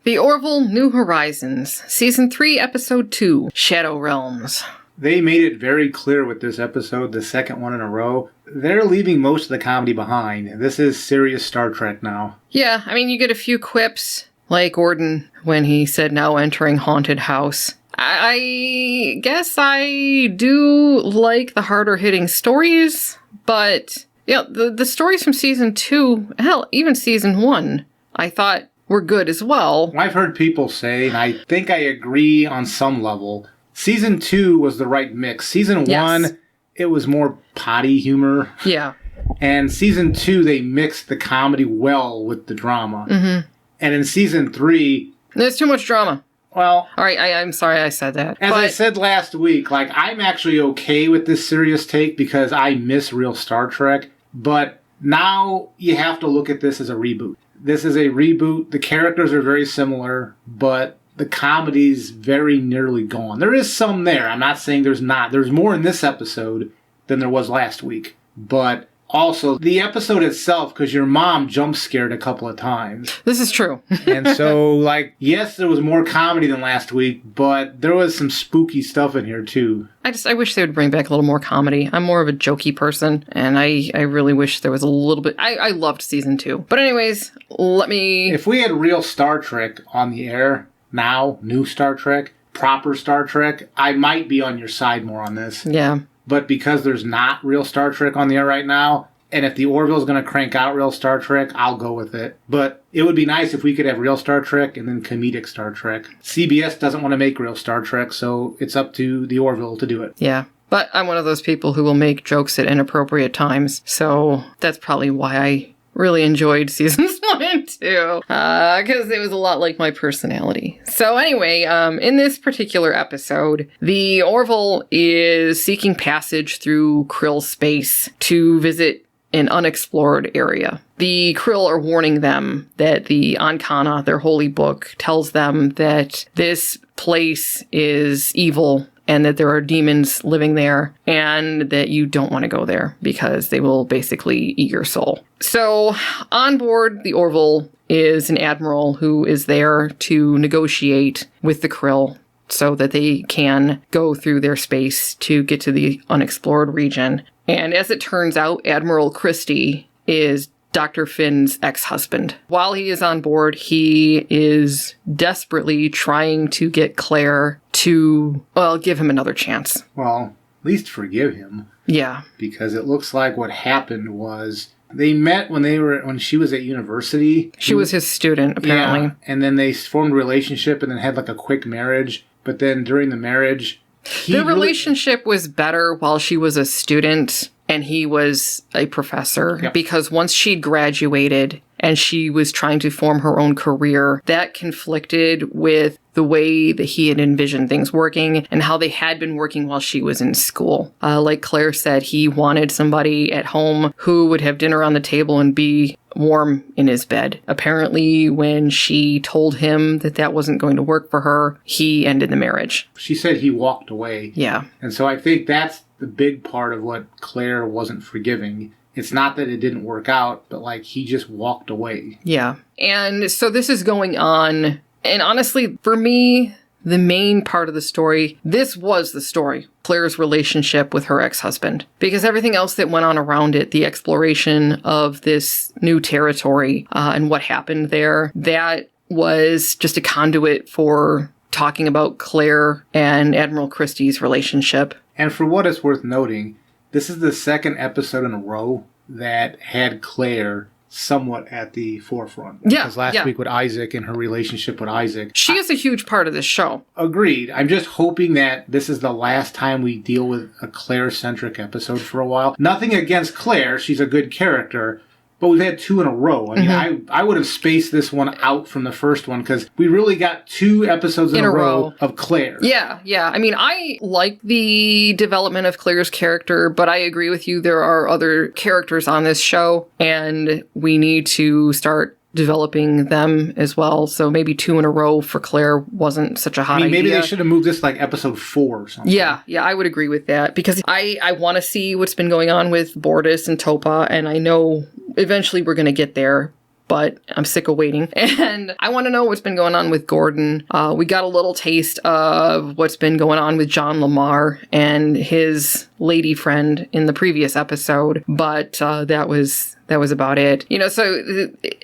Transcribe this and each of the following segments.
The Orville New Horizons, Season 3, Episode 2, Shadow Realms. They made it very clear with this episode, the second one in a row. They're leaving most of the comedy behind. This is serious Star Trek now. Yeah, I mean, you get a few quips, like Gordon when he said now entering haunted house. I guess I do like the harder-hitting stories, but yeah, the stories from Season 2, hell, even Season 1, I thought were good as well. I've heard people say, and I think I agree on some level, Season 2 was the right mix. Season 1, it was more potty humor. Yeah. And Season 2, they mixed the comedy well with the drama. Mm-hmm. And in Season 3... there's too much drama. Well... All right, I'm sorry I said that. As I said last week, like, I'm actually okay with this serious take because I miss real Star Trek. But now you have to look at this as a reboot. This is a reboot. The characters are very similar, but the comedy's very nearly gone. There is some there. I'm not saying there's not. There's more in this episode than there was last week. But also, the episode itself, because your mom jump scared a couple of times. This is true. And so, like, yes, there was more comedy than last week, but there was some spooky stuff in here, too. I wish they would bring back a little more comedy. I'm more of a jokey person, and I really wish there was a little bit... I loved Season 2. But anyways, let me... If we had real Star Trek on the air now, new Star Trek, proper Star Trek, I might be on your side more on this. Yeah. But because there's not real Star Trek on the air right now, and if the Orville's going to crank out real Star Trek, I'll go with it. But it would be nice if we could have real Star Trek and then comedic Star Trek. CBS doesn't want to make real Star Trek, so it's up to the Orville to do it. Yeah. But I'm one of those people who will make jokes at inappropriate times, so that's probably why I really enjoyed Seasons 1 and 2, because it was a lot like my personality. So anyway, in this particular episode, the Orville is seeking passage through Krill space to visit an unexplored area. The Krill are warning them that the Ankana, their holy book, tells them that this place is evil and that there are demons living there, and that you don't want to go there because they will basically eat your soul. So, on board the Orville is an admiral who is there to negotiate with the Krill so that they can go through their space to get to the unexplored region. And as it turns out, Admiral Christie is Dr. Finn's ex-husband. While he is on board, he is desperately trying to get Claire to, well, give him another chance. Well, at least forgive him. Yeah. Because it looks like what happened was they met when she was at university. She was his student, apparently. Yeah, and then they formed a relationship and then had like a quick marriage. But then during the marriage... The relationship was better while she was a student and he was a professor. Yep. Because once she graduated and she was trying to form her own career, that conflicted with the way that he had envisioned things working and how they had been working while she was in school. Like Claire said, he wanted somebody at home who would have dinner on the table and be warm in his bed. Apparently, when she told him that that wasn't going to work for her, he ended the marriage. She said he walked away. Yeah. And so I think that's the big part of what Claire wasn't forgiving. It's not that it didn't work out, but like he just walked away. Yeah. And so this is going on. And honestly, for me, the main part of the story, this was the story, Claire's relationship with her ex-husband. Because everything else that went on around it, the exploration of this new territory and what happened there, that was just a conduit for talking about Claire and Admiral Christie's relationship. And for what it's worth noting, this is the second episode in a row that had Claire somewhat at the forefront. Yeah. Because last week with Isaac and her relationship with Isaac. She is a huge part of this show. Agreed. I'm just hoping that this is the last time we deal with a Claire-centric episode for a while. Nothing against Claire. She's a good character. But we've had two in a row. I mean, I would have spaced this one out from the first one because we really got 2 episodes in a row of Claire. Yeah. I mean, I like the development of Claire's character, but I agree with you. There are other characters on this show, and we need to start developing them as well. So maybe 2 in a row for Claire wasn't such a hot idea. Maybe they should have moved this like episode 4 or something. Yeah, I would agree with that because I want to see what's been going on with Bortus and Topa, and I know eventually we're going to get there. but I'm sick of waiting. And I want to know what's been going on with Gordon. We got a little taste of what's been going on with John Lamar and his lady friend in the previous episode, but that was about it. So,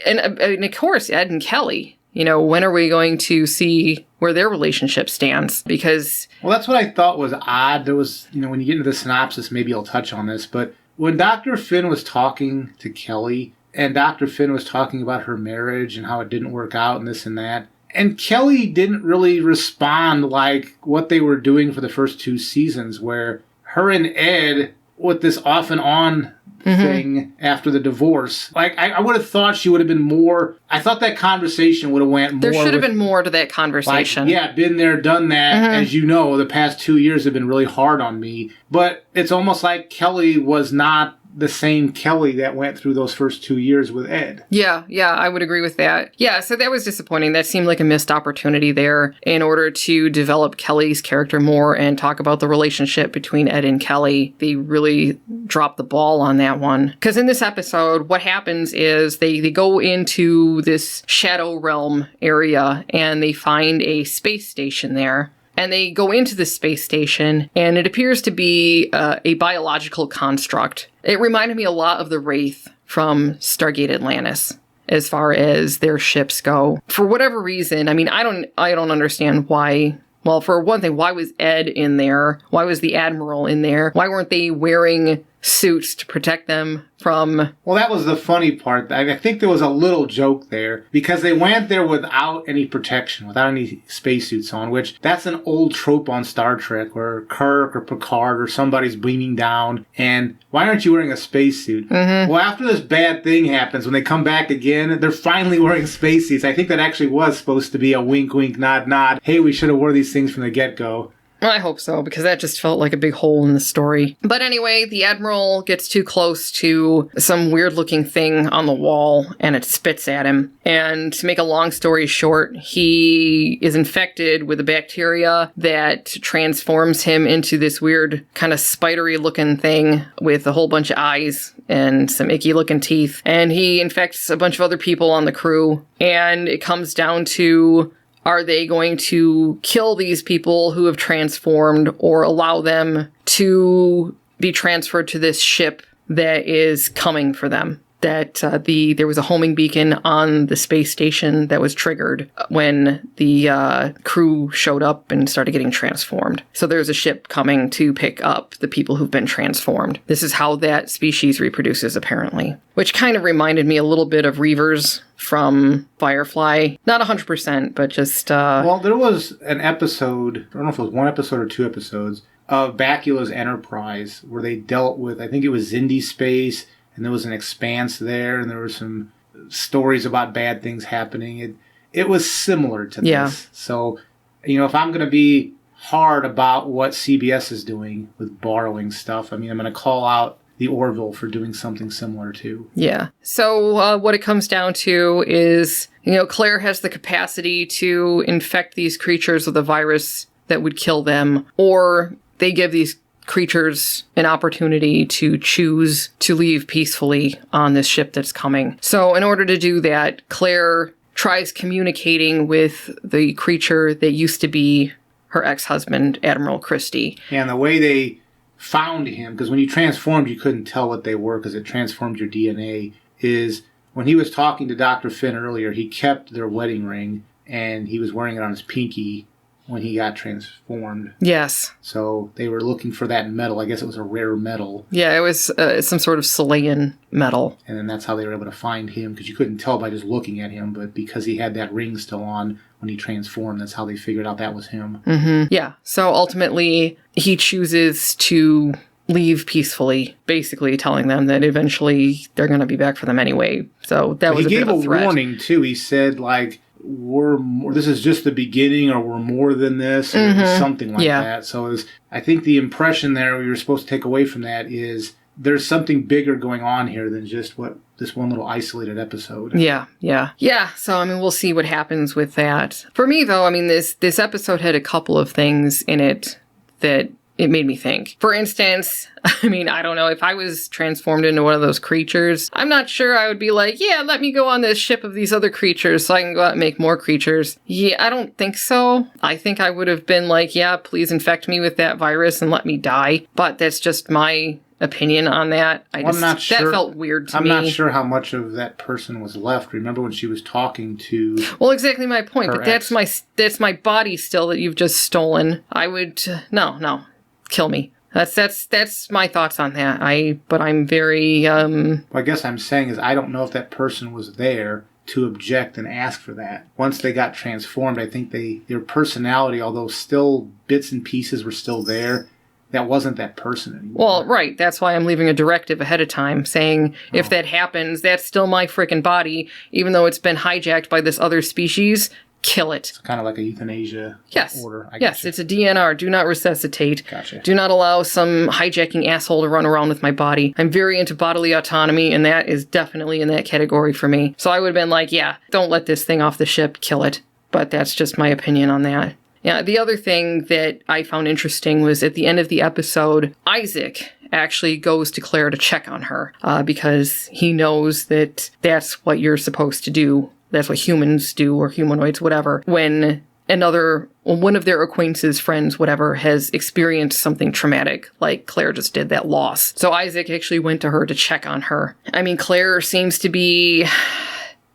and of course, Ed and Kelly. When are we going to see where their relationship stands? Because... Well, that's what I thought was odd. There was, when you get into the synopsis, maybe I'll touch on this, but when Dr. Finn was talking to Kelly, and Dr. Finn was talking about her marriage and how it didn't work out and this and that, and Kelly didn't really respond like what they were doing for the first 2 seasons, where her and Ed, with this off and on thing after the divorce. Like, I would have thought she would have been more... I thought that conversation would have went more... There should have been more to that conversation. Been there, done that. As you know, the past 2 years have been really hard on me. But it's almost like Kelly was not the same Kelly that went through those first 2 years with Ed. Yeah, I would agree with that. Yeah, so that was disappointing. That seemed like a missed opportunity there in order to develop Kelly's character more and talk about the relationship between Ed and Kelly. They really dropped the ball on that one. Because in this episode, what happens is they go into this shadow realm area and they find a space station there. And they go into the space station, and it appears to be a biological construct. It reminded me a lot of the Wraith from Stargate Atlantis, as far as their ships go. For whatever reason, I don't understand why. Well, for one thing, why was Ed in there? Why was the Admiral in there? Why weren't they wearing suits to protect them from... Well, that was the funny part. I think there was a little joke there because they went there without any protection, without any spacesuits on, which that's an old trope on Star Trek where Kirk or Picard or somebody's beaming down and why aren't you wearing a spacesuit? Well, after this bad thing happens, when they come back again, they're finally wearing spacesuits. I think that actually was supposed to be a wink, wink, nod, nod. Hey, we should have wore these things from the get-go. I hope so, because that just felt like a big hole in the story. But anyway, the Admiral gets too close to some weird-looking thing on the wall, and it spits at him. And to make a long story short, he is infected with a bacteria that transforms him into this weird, kind of spidery-looking thing with a whole bunch of eyes and some icky-looking teeth. And he infects a bunch of other people on the crew, and it comes down to... Are they going to kill these people who have transformed or allow them to be transferred to this ship that is coming for them? That there was a homing beacon on the space station that was triggered when the crew showed up and started getting transformed. So there's a ship coming to pick up the people who've been transformed. This is how that species reproduces, apparently. Which kind of reminded me a little bit of Reavers from Firefly. Not 100%, but just... Well, there was an episode, I don't know if it was 1 episode or 2 episodes, of Bakula's Enterprise, where they dealt with, I think it was Xindi space, and there was an expanse there, and there were some stories about bad things happening. It was similar to this. So, if I'm going to be hard about what CBS is doing with borrowing stuff, I'm going to call out the Orville for doing something similar too. Yeah. So what it comes down to is, Claire has the capacity to infect these creatures with a virus that would kill them, or they give these creatures an opportunity to choose to leave peacefully on this ship that's coming. So in order to do that, Claire tries communicating with the creature that used to be her ex-husband, Admiral Christie. And the way they found him, because when you transformed, you couldn't tell what they were because it transformed your DNA, is when he was talking to Dr. Finn earlier, he kept their wedding ring and he was wearing it on his pinky when he got transformed. Yes. So they were looking for that metal. I guess it was a rare metal. Yeah, it was some sort of Selayan metal. And then that's how they were able to find him, because you couldn't tell by just looking at him, but because he had that ring still on when he transformed, that's how they figured out that was him. Mm-hmm. Yeah. So ultimately, he chooses to leave peacefully, basically telling them that eventually they're going to be back for them anyway. So that was a bit of a threat. He gave a warning, too. He said, this is just the beginning, or we're more than this, or something like that. So I think the impression there we were supposed to take away from that is there's something bigger going on here than just what this one little isolated episode. Yeah. So, we'll see what happens with that. For me, though, this episode had a couple of things in it that it made me think. For instance, I mean, I don't know, if I was transformed into one of those creatures, I'm not sure I would be like, yeah, let me go on this ship of these other creatures so I can go out and make more creatures. Yeah, I don't think so. I think I would have been like, yeah, please infect me with that virus and let me die. But that's just my opinion on that. I'm not sure. That felt weird to me. I'm not sure how much of that person was left. Remember when she was talking to... Well, exactly my point. But that's my body still that you've just stolen. I would... No. Kill me. That's my thoughts on that. But I'm very... What I guess I'm saying is I don't know if that person was there to object and ask for that. Once they got transformed, I think their personality, although still bits and pieces were still there, that wasn't that person anymore. Well, right. That's why I'm leaving a directive ahead of time saying if that happens, that's still my freaking body, even though it's been hijacked by this other species. Kill it. It's kind of like a euthanasia order. Yes, it's a DNR. Do not resuscitate. Gotcha. Do not allow some hijacking asshole to run around with my body. I'm very into bodily autonomy, and that is definitely in that category for me. So I would have been like, yeah, don't let this thing off the ship. Kill it. But that's just my opinion on that. Yeah, the other thing that I found interesting was at the end of the episode, Isaac actually goes to Claire to check on her because he knows that that's what you're supposed to do. That's what humans do, or humanoids, whatever, when one of their acquaintances, friends, whatever, has experienced something traumatic, like Claire just did, that loss. So Isaac actually went to her to check on her. I mean, Claire seems to be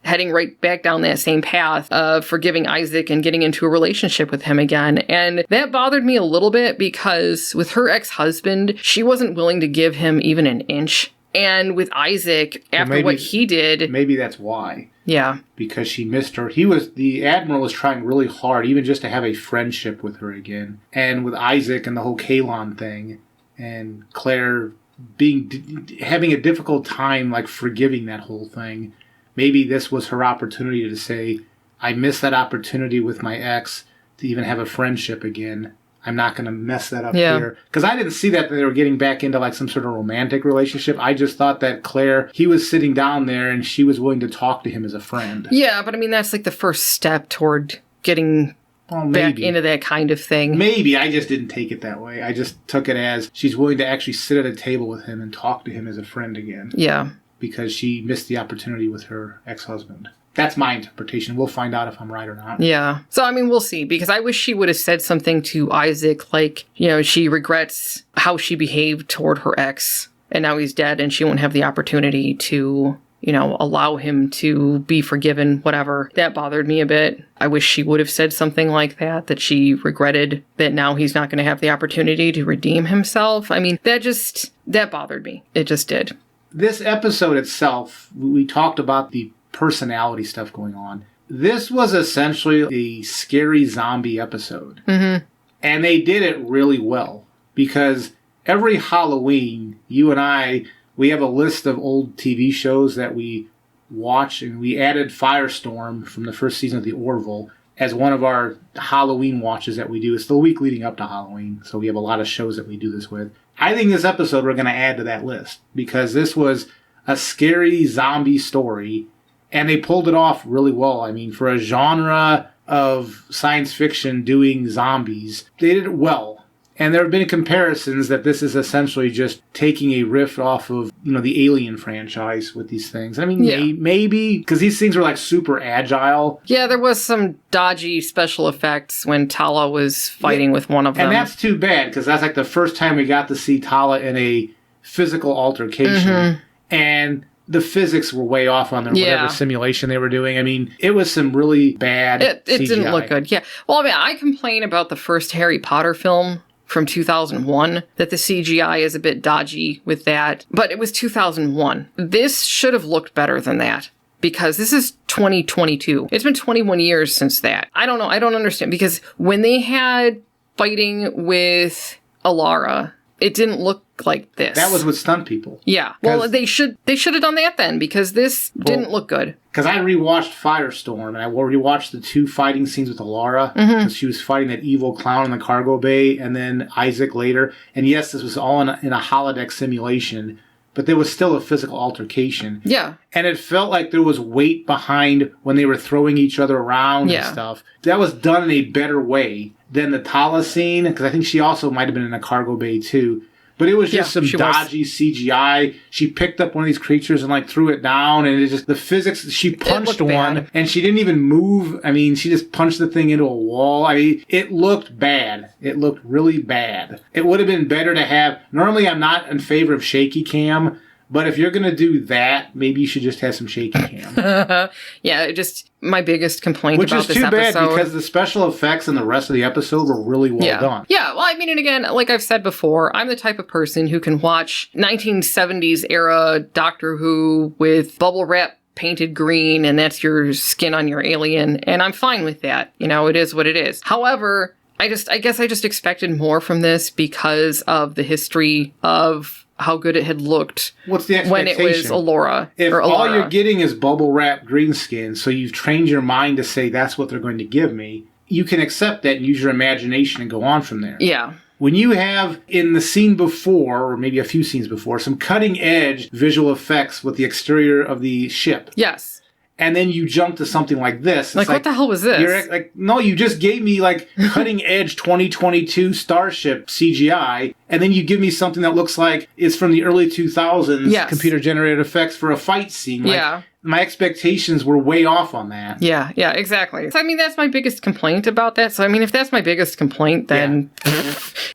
heading right back down that same path of forgiving Isaac and getting into a relationship with him again. And that bothered me a little bit because with her ex-husband, she wasn't willing to give him even an inch. And with Isaac, after what he did... Maybe that's why. Yeah. Because she missed her. The Admiral was trying really hard, even just to have a friendship with her again. And with Isaac and the whole Kalon thing, and Claire having a difficult time, like, forgiving that whole thing, maybe this was her opportunity to say, I missed that opportunity with my ex to even have a friendship again. I'm not going to mess that up here. Because I didn't see that they were getting back into like some sort of romantic relationship. I just thought that Claire, he was sitting down there and she was willing to talk to him as a friend. Yeah, but I mean, that's like the first step toward getting back into that kind of thing. Maybe. I just didn't take it that way. I just took it as she's willing to actually sit at a table with him and talk to him as a friend again. Yeah. Because she missed the opportunity with her ex-husband. That's my interpretation. We'll find out if I'm right or not. Yeah. So, I mean, we'll see. Because I wish she would have said something to Isaac, like, she regrets how she behaved toward her ex, and now he's dead, and she won't have the opportunity to, allow him to be forgiven, whatever. That bothered me a bit. I wish she would have said something like that she regretted that now he's not going to have the opportunity to redeem himself. I mean, that bothered me. It just did. This episode itself, we talked about the personality stuff going on. This was essentially a scary zombie episode. Mm-hmm. And they did it really well. Because every Halloween, you and I, we have a list of old TV shows that we watch. And we added Firestorm from the first season of the Orville as one of our Halloween watches that we do. It's the week leading up to Halloween. So we have a lot of shows that we do this with. I think this episode we're going to add to that list. Because this was a scary zombie story. And they pulled it off really well. I mean, for a genre of science fiction doing zombies, they did it well. And there have been comparisons that this is essentially just taking a riff off of, the Alien franchise with these things. I mean, maybe, because these things are like super agile. Yeah, there was some dodgy special effects when Tala was fighting with one of them. And that's too bad, because that's like the first time we got to see Tala in a physical altercation. Mm-hmm. And the physics were way off on their whatever simulation they were doing. I mean, it was some really bad It didn't look good, yeah. Well, I mean, I complain about the first Harry Potter film from 2001, that the CGI is a bit dodgy with that. But it was 2001. This should have looked better than that. Because this is 2022. It's been 21 years since that. I don't know. I don't understand. Because when they had fighting with Alara, it didn't look like this. That was with stunt people. Yeah. Well, they should have done that then, because this didn't look good. Because I rewatched Firestorm, and I rewatched the two fighting scenes with Alara, because she was fighting that evil clown in the cargo bay, and then Isaac later. And yes, this was all in a holodeck simulation, but there was still a physical altercation. Yeah. And it felt like there was weight behind when they were throwing each other around and stuff. That was done in a better way than the Tala scene, because I think she also might have been in a cargo bay too. But it was just some dodgy CGI. She picked up one of these creatures and like threw it down, and it just the physics. She punched one, and she didn't even move. I mean, she just punched the thing into a wall. I mean, it looked bad. It looked really bad. It would have been better to have. Normally, I'm not in favor of shaky cam. But if you're going to do that, maybe you should just have some shaky cam. Yeah, just my biggest complaint about this episode. Which is too bad because the special effects in the rest of the episode were really well done. Yeah, well, I mean, and again, like I've said before, I'm the type of person who can watch 1970s era Doctor Who with bubble wrap painted green, and that's your skin on your alien, and I'm fine with that. You know, it is what it is. However, I guess I just expected more from this because of the history of how good it had looked. What's the expectation? When it was Allura. If all you're getting is bubble wrap green skin, so you've trained your mind to say that's what they're going to give me, you can accept that and use your imagination and go on from there. Yeah. When you have, in the scene before, or maybe a few scenes before, some cutting-edge visual effects with the exterior of the ship. Yes. And then you jump to something like this. Like, what the hell was this? You're like, no, you just gave me like cutting-edge 2022 Starship CGI, and then you give me something that looks like it's from the early 2000s computer-generated effects for a fight scene. Like, my expectations were way off on that. Yeah, exactly. So, I mean, that's my biggest complaint about that. So, I mean, if that's my biggest complaint, then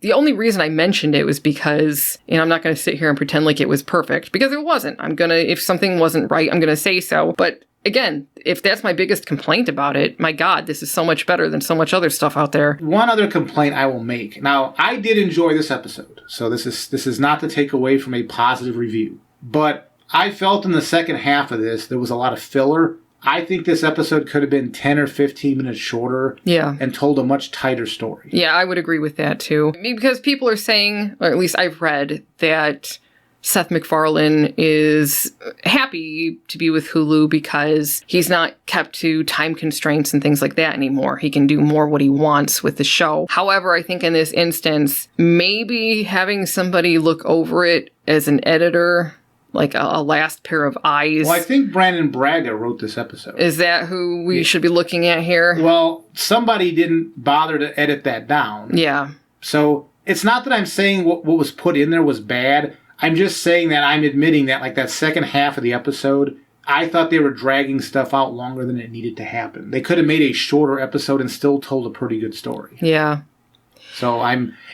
the only reason I mentioned it was because, you know, I'm not going to sit here and pretend like it was perfect, because it wasn't. If something wasn't right, I'm going to say so. But again, if that's my biggest complaint about it, my God, this is so much better than so much other stuff out there. One other complaint I will make. Now, I did enjoy this episode, so this is not to take away from a positive review. But I felt in the second half of this, there was a lot of filler. I think this episode could have been 10 or 15 minutes shorter and told a much tighter story. Yeah, I would agree with that, too. Because people are saying, or at least I've read, that Seth MacFarlane is happy to be with Hulu because he's not kept to time constraints and things like that anymore. He can do more what he wants with the show. However, I think in this instance, maybe having somebody look over it as an editor, like a last pair of eyes. Well, I think Brandon Braga wrote this episode. Is that who we should be looking at here? Well, somebody didn't bother to edit that down. Yeah. So it's not that I'm saying what was put in there was bad. I'm just saying that I'm admitting that, like, that second half of the episode, I thought they were dragging stuff out longer than it needed to happen. They could have made a shorter episode and still told a pretty good story. Yeah. So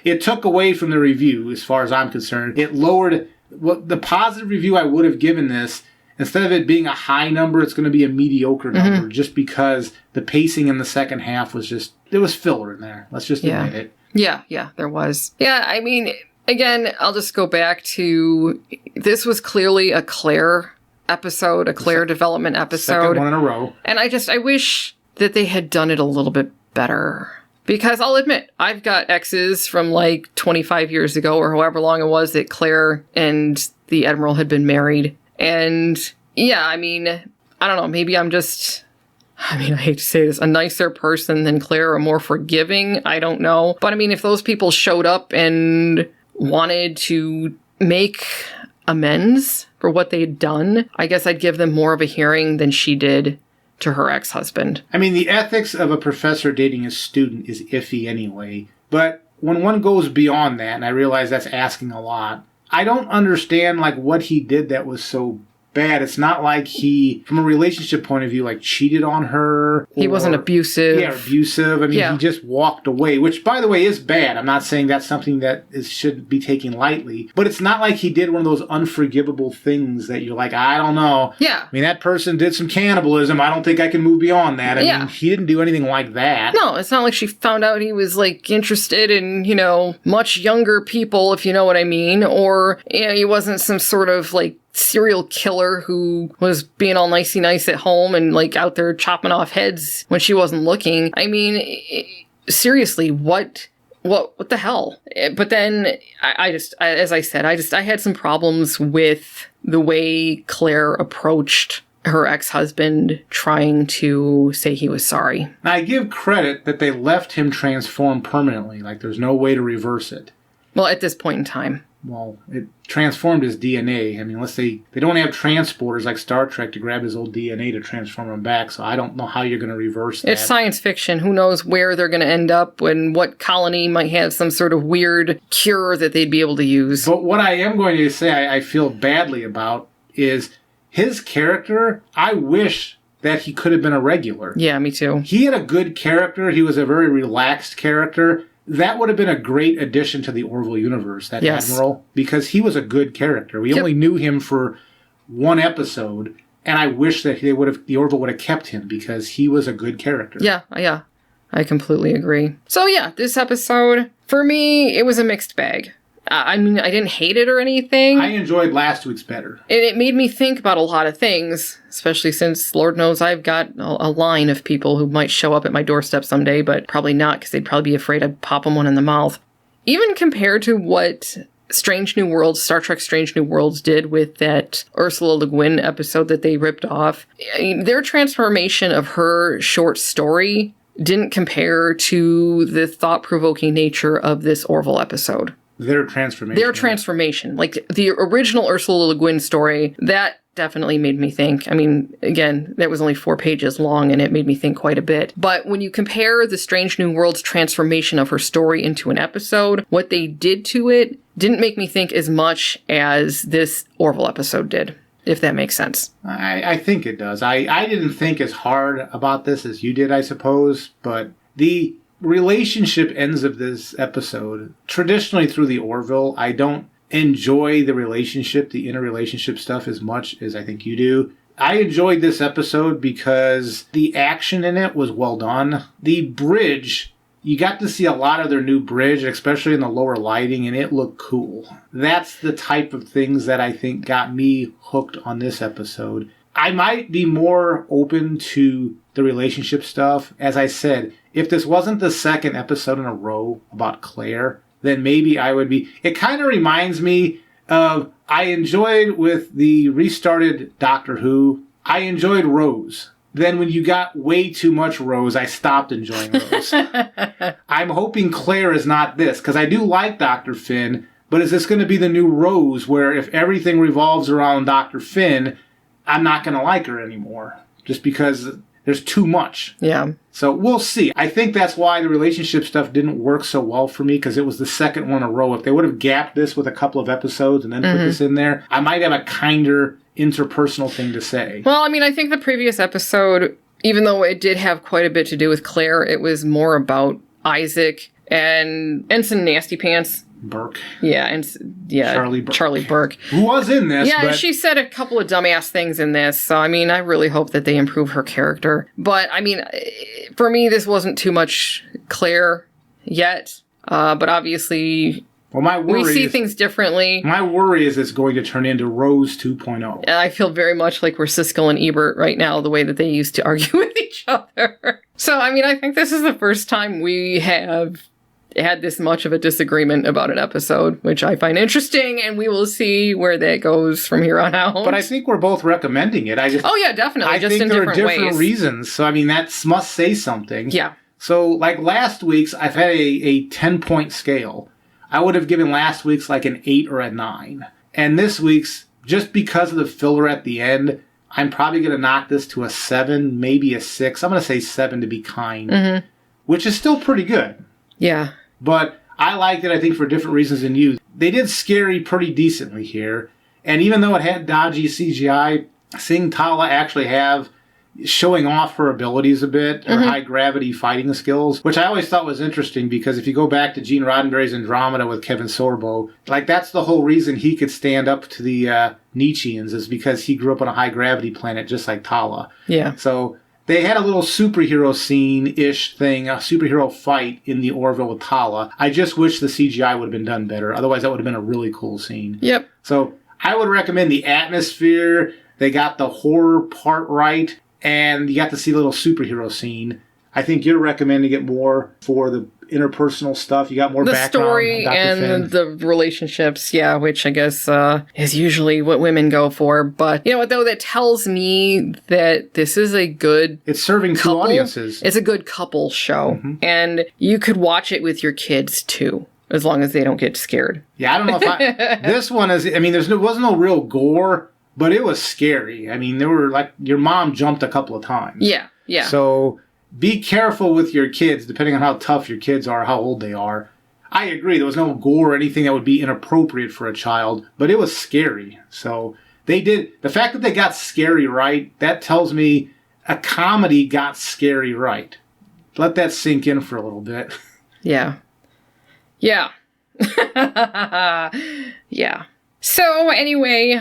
it took away from the review, as far as I'm concerned. It lowered the positive review I would have given this. Instead of it being a high number, it's going to be a mediocre number, just because the pacing in the second half was there was filler in there. Let's just admit it. Yeah, there was. Yeah, I mean, again, I'll just go back to, this was clearly a Claire episode, a Claire development episode. Second one in a row. And I wish that they had done it a little bit better. Because I'll admit, I've got exes from like 25 years ago or however long it was that Claire and the Admiral had been married. And yeah, I mean, I don't know, maybe I'm just, I hate to say this, a nicer person than Claire, or more forgiving. I don't know. But I mean, if those people showed up and wanted to make amends for what they had done, I guess I'd give them more of a hearing than she did to her ex-husband. I mean, the ethics of a professor dating a student is iffy anyway, but when one goes beyond that, and I realize that's asking a lot, I don't understand, like, what he did that was so bad. It's not like he, from a relationship point of view, like, cheated on her. He wasn't abusive. Yeah, abusive. I mean, he just walked away, which, by the way, is bad. I'm not saying that's something that should be taken lightly, but it's not like he did one of those unforgivable things that you're like, I don't know. Yeah. I mean, that person did some cannibalism. I don't think I can move beyond that. I mean, he didn't do anything like that. No, it's not like she found out he was, like, interested in, you know, much younger people, if you know what I mean, or, you know, he wasn't some sort of, like, serial killer who was being all nicey nice at home and like out there chopping off heads when she wasn't looking. I mean, seriously, what the hell? But then I as I said, I had some problems with the way Claire approached her ex-husband trying to say he was sorry. Now, I give credit that they left him transformed permanently. Like, there's no way to reverse it. Well, at this point in time. well, it transformed his DNA. I mean, unless they don't have transporters like Star Trek to grab his old DNA to transform him back, so I don't know how you're going to reverse that. It's science fiction. Who knows where they're going to end up and what colony might have some sort of weird cure that they'd be able to use. But what I am going to say I feel badly about is his character. I wish that he could have been a regular. Yeah, me too. He had a good character. He was a very relaxed character. That would have been a great addition to the Orville universe, that Admiral, because he was a good character. We only knew him for one episode, and I wish that the Orville would have kept him because he was a good character. Yeah. I completely agree. So yeah, this episode, for me, it was a mixed bag. I mean, I didn't hate it or anything. I enjoyed last week's better. And it made me think about a lot of things, especially since, Lord knows, I've got a line of people who might show up at my doorstep someday, but probably not, because they'd probably be afraid I'd pop them one in the mouth. Even compared to what Strange New Worlds, Star Trek Strange New Worlds did with that Ursula Le Guin episode that they ripped off, their transformation of her short story didn't compare to the thought-provoking nature of this Orville episode. Their transformation. Like, the original Ursula Le Guin story, that definitely made me think. I mean, again, that was only 4 pages long, and it made me think quite a bit. But when you compare the Strange New Worlds transformation of her story into an episode, what they did to it didn't make me think as much as this Orville episode did, if that makes sense. I think it does. I didn't think as hard about this as you did, I suppose, but the relationship ends of this episode, traditionally through the Orville, I don't enjoy the interrelationship stuff as much as I think you do. I enjoyed this episode because the action in it was well done. The bridge, you got to see a lot of their new bridge, especially in the lower lighting, and it looked cool. That's the type of things that I think got me hooked on this episode. I might be more open to the relationship stuff. As I said, if this wasn't the second episode in a row about Claire, then maybe I would be. It kind of reminds me of, I enjoyed with the restarted Doctor Who, I enjoyed Rose. Then when you got way too much Rose, I stopped enjoying Rose. I'm hoping Claire is not this, because I do like Dr. Finn, but is this going to be the new Rose, where if everything revolves around Dr. Finn, I'm not going to like her anymore, just because there's too much. Yeah. So we'll see. I think that's why the relationship stuff didn't work so well for me, because it was the second one in a row. If they would have gapped this with a couple of episodes and then put this in there, I might have a kinder interpersonal thing to say. Well, I mean, I think the previous episode, even though it did have quite a bit to do with Claire, it was more about Isaac and Ensign Nasty Pants. Burke. Yeah, and Charlie Burke. Who was in this. Yeah, but she said a couple of dumbass things in this, so I mean, I really hope that they improve her character. But I mean, for me, this wasn't too much Claire yet, but obviously, well, we see things differently. My worry is it's going to turn into Rose 2.0. And I feel very much like we're Siskel and Ebert right now, the way that they used to argue with each other. So, I mean, I think this is the first time we have had this much of a disagreement about an episode, which I find interesting, and we will see where that goes from here on out. But I think we're both recommending it. Oh yeah, definitely. I think there are different reasons. So I mean, that must say something. Yeah. So like last week's, I've had a 10-point scale. I would have given last week's like an 8 or a 9, and this week's, just because of the filler at the end, I'm probably going to knock this to a 7, maybe a 6. I'm going to say 7 to be kind, which is still pretty good. Yeah. But I liked it, I think, for different reasons than you. They did Scary pretty decently here. And even though it had dodgy CGI, seeing Tala actually showing off her abilities a bit, her high-gravity fighting skills, which I always thought was interesting, because if you go back to Gene Roddenberry's Andromeda with Kevin Sorbo, like, that's the whole reason he could stand up to the Nietzscheans, is because he grew up on a high-gravity planet just like Tala. Yeah. So they had a little superhero scene-ish thing, a superhero fight in the Orville with Tala. I just wish the CGI would have been done better. Otherwise, that would have been a really cool scene. Yep. So I would recommend the atmosphere. They got the horror part right, and you got to see a little superhero scene. I think you're recommending it more for the interpersonal stuff. You got more background. The story and the relationships, yeah, which I guess is usually what women go for. But, you know what, though, that tells me that this is a good It's serving two audiences. It's a good couple show. And you could watch it with your kids, too. as long as they don't get scared. Yeah, I don't know if this one is, I mean, wasn't no real gore, but it was scary. I mean, there were like, your mom jumped a couple of times. Yeah, yeah. So be careful with your kids, depending on how tough your kids are, how old they are. I agree, there was no gore or anything that would be inappropriate for a child, but it was scary. So the fact that they got scary right, that tells me a comedy got scary right. Let that sink in for a little bit. Yeah. Yeah. Yeah. So anyway,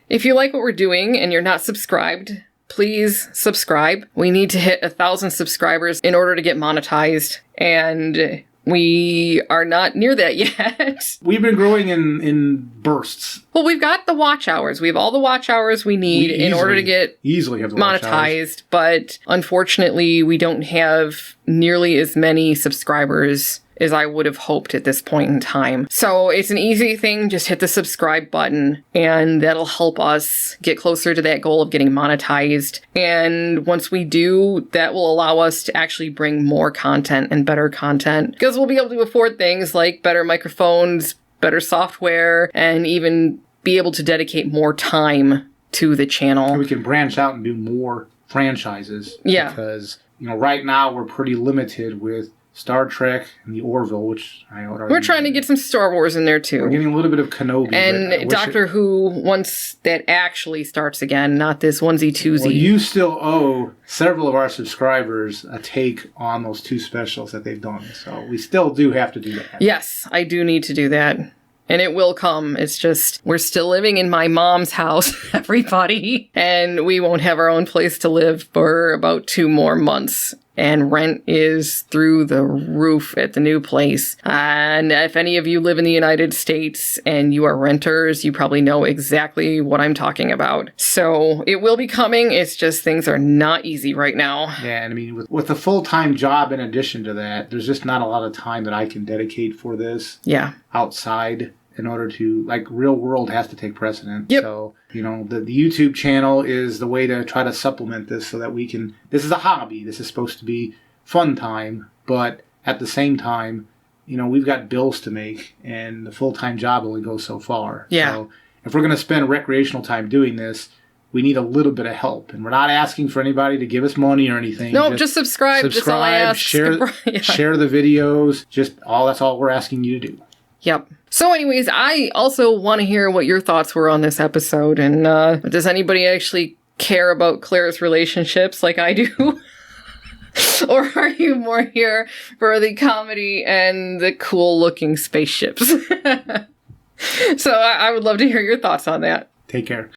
if you like what we're doing and you're not subscribed, please subscribe. We need to hit 1,000 subscribers in order to get monetized, and we are not near that yet. We've been growing in bursts. Well, we've got the watch hours. We have all the watch hours we need in order to get easily have the watch monetized, but unfortunately, we don't have nearly as many subscribers as I would have hoped at this point in time. So it's an easy thing. Just hit the subscribe button and that'll help us get closer to that goal of getting monetized. And once we do, that will allow us to actually bring more content and better content, because we'll be able to afford things like better microphones, better software, and even be able to dedicate more time to the channel. We can branch out and do more franchises. Yeah. Because, right now we're pretty limited with Star Trek and the Orville, which we're trying to get some Star Wars in there too. We're getting a little bit of Kenobi. And Doctor Who, once that actually starts again, not this onesie-twosie. Well, you still owe several of our subscribers a take on those 2 specials that they've done. So we still do have to do that. Yes, I do need to do that. And it will come. It's just, we're still living in my mom's house, everybody. And we won't have our own place to live for about 2 more months. And rent is through the roof at the new place. And if any of you live in the United States and you are renters, you probably know exactly what I'm talking about. So it will be coming. It's just things are not easy right now. Yeah, and I mean, with a full-time job in addition to that, there's just not a lot of time that I can dedicate for this. Yeah. Outside. In order to, real world has to take precedent. Yep. So, the YouTube channel is the way to try to supplement this so that we can, this is a hobby. This is supposed to be fun time. But at the same time, we've got bills to make and the full-time job only goes so far. Yeah. So if we're going to spend recreational time doing this, we need a little bit of help. And we're not asking for anybody to give us money or anything. No, just subscribe. That's all I ask. Share the videos. That's all we're asking you to do. Yep. So anyways, I also want to hear what your thoughts were on this episode. And does anybody actually care about Claire's relationships like I do? Or are you more here for the comedy and the cool-looking spaceships? So I would love to hear your thoughts on that. Take care.